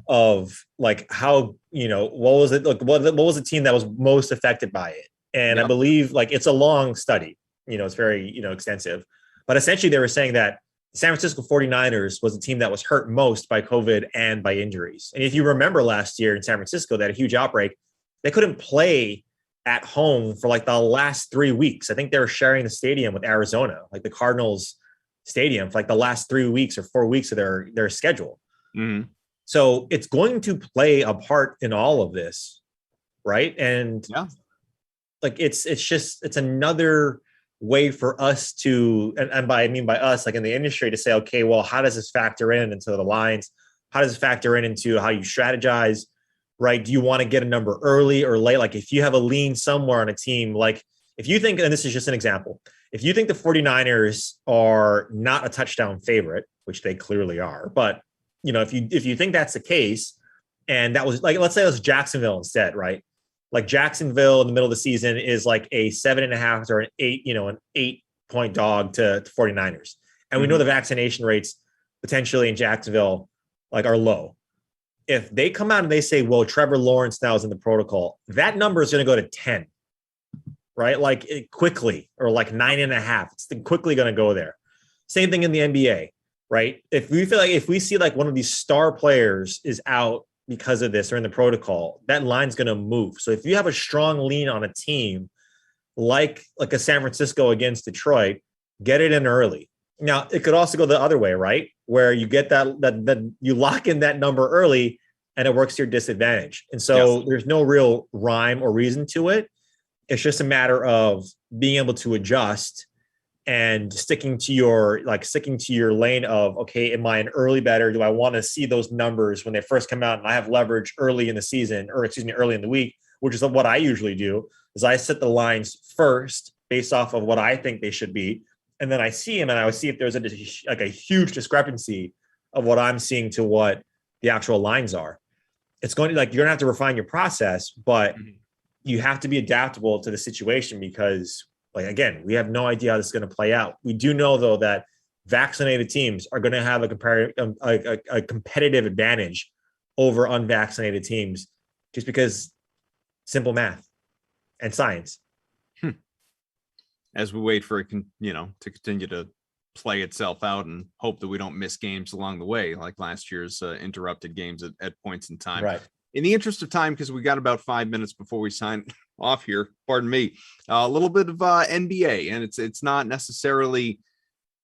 of like how, what was it? Like, what was the team that was most affected by it? And I believe like it's a long study, it's very, extensive, but essentially they were saying that San Francisco 49ers was the team that was hurt most by COVID and by injuries. And if you remember last year in San Francisco, they had a huge outbreak. They couldn't play at home for like the last 3 weeks. I think they were sharing the stadium with Arizona, like the Cardinals stadium, for like the last 3 weeks or 4 weeks of their schedule. So it's going to play a part in all of this, right? And like it's another way for us to, and by us, like in the industry, to say, okay, well, how does this factor into the lines? How does it factor into how you strategize, right? Do you want to get a number early or late? Like if you have a lean somewhere on a team, like if you think, and this is just an example, if you think the 49ers are not a touchdown favorite, which they clearly are, but if you think that's the case, and that was like, let's say it was Jacksonville instead, right? Like Jacksonville in the middle of the season is like a 7.5 or an 8-point dog to 49ers. And we know the vaccination rates potentially in Jacksonville like are low. If they come out and they say, well, Trevor Lawrence now is in the protocol, that number is going to go to 10, right? Like quickly, or like 9.5. It's quickly going to go there. Same thing in the NBA, right? If we see like one of these star players is out because of this or in the protocol, that line's going to move. So if you have a strong lean on a team like a San Francisco against Detroit, get it in early. Now it could also go the other way, right? Where you get that you lock in that number early and it works to your disadvantage. And so there's no real rhyme or reason to it. It's just a matter of being able to adjust and sticking to your lane of, okay, am I an early bettor? Do I want to see those numbers when they first come out and I have leverage early in the season, or early in the week, which is what I usually do, is I set the lines first based off of what I think they should be. And then I see them and I would see if there's a huge discrepancy of what I'm seeing to what the actual lines are. It's going to, like, you're gonna have to refine your process, but you have to be adaptable to the situation because, like, again, we have no idea how this is going to play out. We do know, though, that vaccinated teams are going to have a competitive advantage over unvaccinated teams just because simple math and science. As we wait for it, to continue to play itself out and hope that we don't miss games along the way, like last year's interrupted games at points in time. Right. In the interest of time, because we got about 5 minutes before we sign off here, pardon me, a little bit of NBA, and it's not necessarily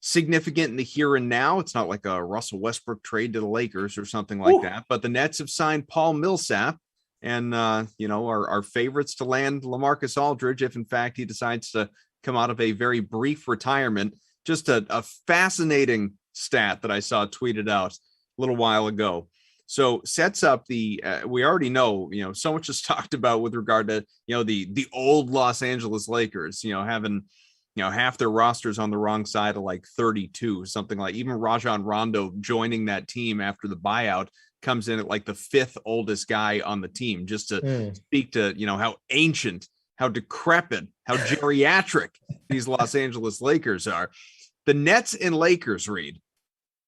significant in the here and now. It's not like a Russell Westbrook trade to the Lakers or something like that, but the Nets have signed Paul Millsap, and our favorites to land Lamarcus Aldridge if in fact he decides to come out of a very brief retirement. Just a fascinating stat that I saw tweeted out a little while ago. So sets up the we already know, so much is talked about with regard to, the old Los Angeles Lakers, having, half their rosters on the wrong side of like 32, something like. Even Rajon Rondo joining that team after the buyout comes in at like the 5th oldest guy on the team, just to speak to, how ancient, how decrepit, how geriatric these Los Angeles Lakers are. The Nets and Lakers, Reid,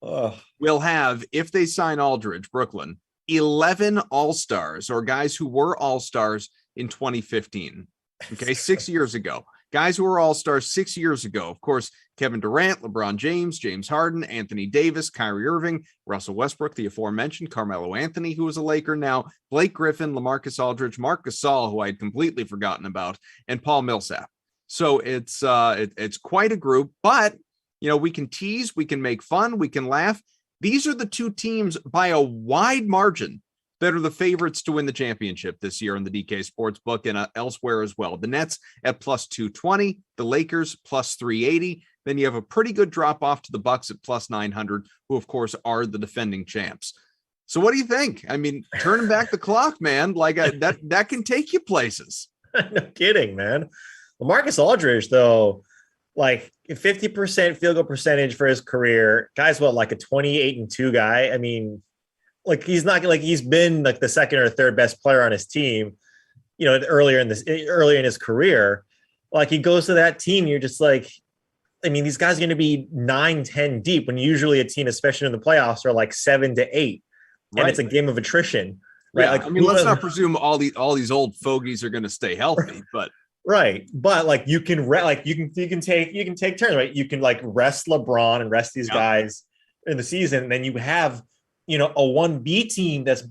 will have, if they sign Aldridge, Brooklyn, 11 All-Stars, or guys who were All-Stars in 2015. Okay, 6 years ago. Guys who were All-Stars 6 years ago. Of course, Kevin Durant, LeBron James, James Harden, Anthony Davis, Kyrie Irving, Russell Westbrook, the aforementioned Carmelo Anthony, who is a Laker now, Blake Griffin, Lamarcus Aldridge, Marc Gasol, who I had completely forgotten about, and Paul Millsap. So it's quite a group, but we can tease, we can make fun, we can laugh. These are the two teams by a wide margin that are the favorites to win the championship this year in the DK Sportsbook and elsewhere as well. The Nets at plus 220, the Lakers plus 380. Then you have a pretty good drop off to the Bucks at plus 900, who of course are the defending champs. So what do you think? I mean, turning back the clock, man, like that can take you places. No kidding, man. Lamarcus Aldridge, though, like 50% field goal percentage for his career. Guy's like a 28-2 guy. I mean, like he's not like he's been like the second or third best player on his team, earlier in his career. Like he goes to that team, you're just like, I mean, these guys are going to be 9-10 deep when usually a team, especially in the playoffs, are like 7 to 8, and it's a game of attrition, right? Yeah, like, I mean, let's not presume all these old fogies are going to stay healthy, but right. But like you can take turns, right? You can like rest LeBron and rest these guys in the season, and then you have a 1B team that's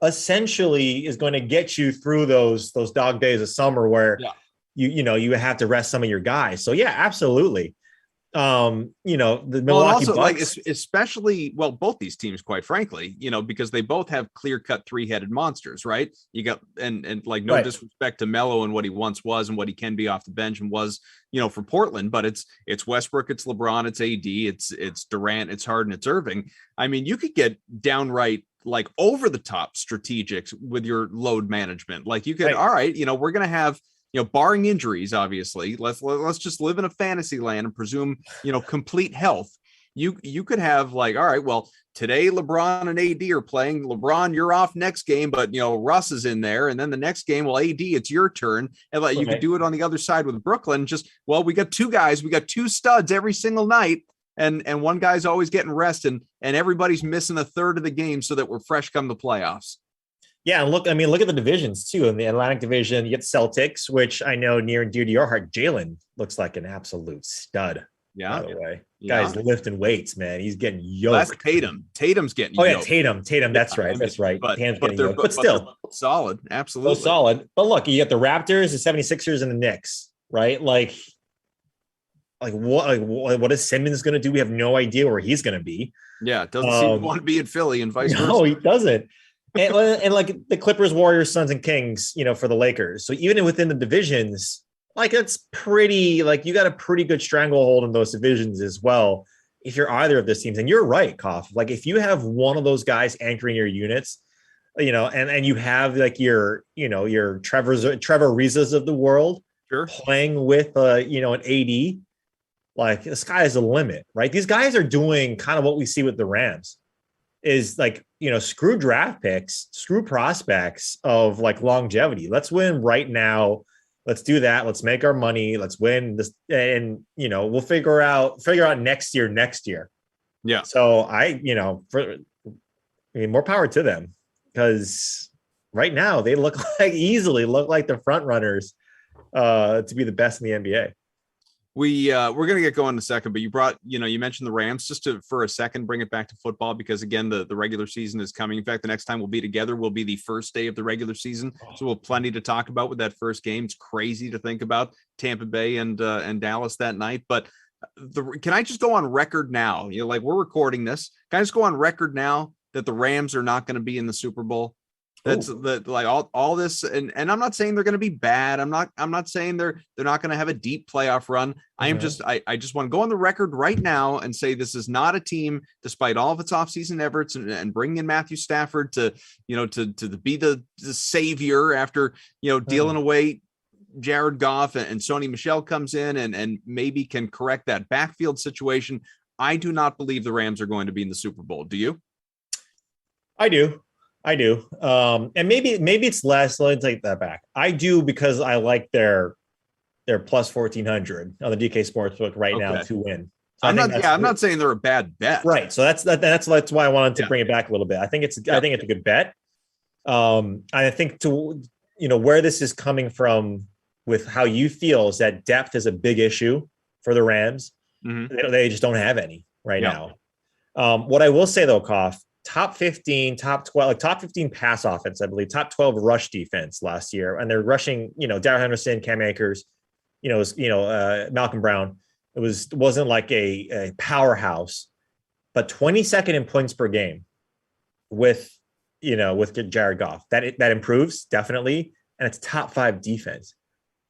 essentially is going to get you through those dog days of summer where you have to rest some of your guys. So yeah, absolutely. The Milwaukee Bucks, like especially, both these teams, quite frankly, because they both have clear-cut 3-headed monsters, right? You got and like no disrespect to Melo and what he once was and what he can be off the bench and was, for Portland, but it's Westbrook, it's LeBron, it's AD, it's Durant, it's Harden, it's Irving. I mean, you could get downright like over the top strategic with your load management. Like you could, all right, we're going to have, barring injuries, obviously, let's just live in a fantasy land and presume, complete health. You could have like, all right, well, today LeBron and AD are playing. LeBron, you're off next game, but Russ is in there. And then the next game, well, AD, it's your turn. And like you could do it on the other side with Brooklyn. Just, we got two guys, we got two studs every single night. And one guy's always getting rest and everybody's missing a third of the game so that we're fresh come the playoffs. Yeah, and look at the divisions too. In the Atlantic Division, you get Celtics, which I know near and dear to your heart. Jalen looks like an absolute stud. Yeah, by the way, guy's lifting weights, man. He's getting yoked. Well, that's Tatum. Tatum's getting. Oh yeah, Tatum. That's right. That's right. But still solid. Absolutely solid. But look, you got the Raptors, the 76ers, and the Knicks. Right? Like what is Simmons going to do? We have no idea where he's going to be. Yeah, it doesn't seem to want to be in Philly and vice versa. No, he doesn't. and like the Clippers, Warriors, Suns, and Kings, for the Lakers. So even within the divisions, like it's pretty, like you got a pretty good stranglehold in those divisions as well. If you're either of those teams, and you're right, Kauf, like if you have one of those guys anchoring your units, and you have like your Trevor Arizas of the world playing with, an AD, like the sky is the limit, right? These guys are doing kind of what we see with the Rams. Is like, screw draft picks, screw prospects of like longevity. Let's win right now. Let's do that. Let's make our money. Let's win this. And, we'll figure out next year. Yeah. So more power to them, because right now they easily look like the front runners to be the best in the NBA. We're gonna get going in a second, but you mentioned the Rams. Just for a second, bring it back to football, because again, the regular season is coming. In fact, the next time we'll be together will be the first day of the regular season, so we'll have plenty to talk about with that first game. It's crazy to think about Tampa Bay and Dallas that night, but can I just go on record now? Like, we're recording this. Can I just go on record now that the Rams are not going to be in the Super Bowl? That's like all this, and I'm not saying they're going to be bad. I'm not saying they're not going to have a deep playoff run. I just want to go on the record right now and say this is not a team, despite all of its offseason efforts and bringing in Matthew Stafford to be the savior after dealing away Jared Goff, and Sony Michel comes in and maybe can correct that backfield situation. I do not believe the Rams are going to be in the Super Bowl. Do you? I do. And maybe it's less. Let's take that back. I do, because I like their plus 1400 on the DK Sportsbook right now to win. So I'm not saying they're a bad bet. Right. So that's why I wanted to bring it back a little bit. I think it's a good bet. I think where this is coming from with how you feel is that depth is a big issue for the Rams. Mm-hmm. They just don't have any right now. What I will say though, Kauf, top 15, top 12, like top 15 pass offense, I believe, top 12 rush defense last year. And they're rushing, Darrell Henderson, Cam Akers, Malcolm Brown. It wasn't like a powerhouse, but 22nd in points per game with Jared Goff. That improves definitely. And it's top 5 defense.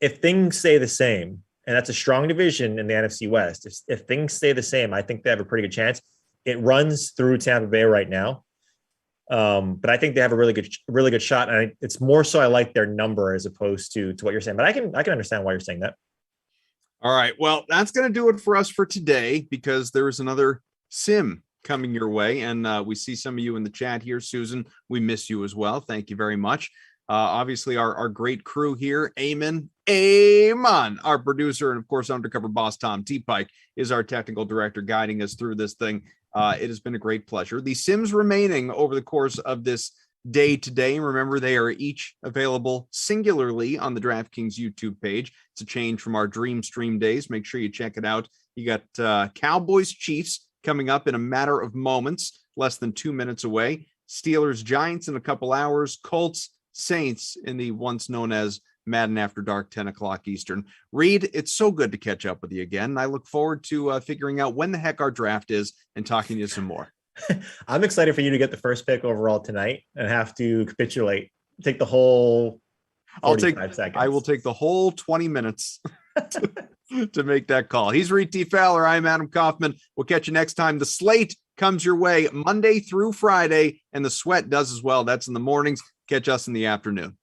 If things stay the same, and that's a strong division in the NFC West, if things stay the same, I think they have a pretty good chance. It runs through Tampa Bay right now, but I think they have a really good shot. And it's more so I like their number as opposed to what you're saying. But I can understand why you're saying that. All right, well, that's going to do it for us for today, because there is another sim coming your way, and we see some of you in the chat here. Susan, we miss you as well. Thank you very much. Obviously, our great crew here, Amon, our producer, and of course, undercover boss Tom T. Pike is our technical director, guiding us through this thing. It has been a great pleasure. The sims remaining over the course of this day today, remember, they are each available singularly on the DraftKings YouTube page. It's a change from our Dream Stream days. Make sure you check it out. You got Cowboys Chiefs coming up in a matter of moments, less than 2 minutes away. Steelers Giants in a couple hours. Colts Saints in the once known as Madden After Dark, 10 o'clock Eastern. Reid, it's so good to catch up with you again. I look forward to figuring out when the heck our draft is and talking to you some more. I'm excited for you to get the first pick overall tonight and have to capitulate. Take the whole 45 seconds. I will take the whole 20 minutes to make that call. He's Reid T. Fowler. I'm Adam Kaufman. We'll catch you next time. The slate comes your way Monday through Friday, and the sweat does as well. That's in the mornings. Catch us in the afternoon.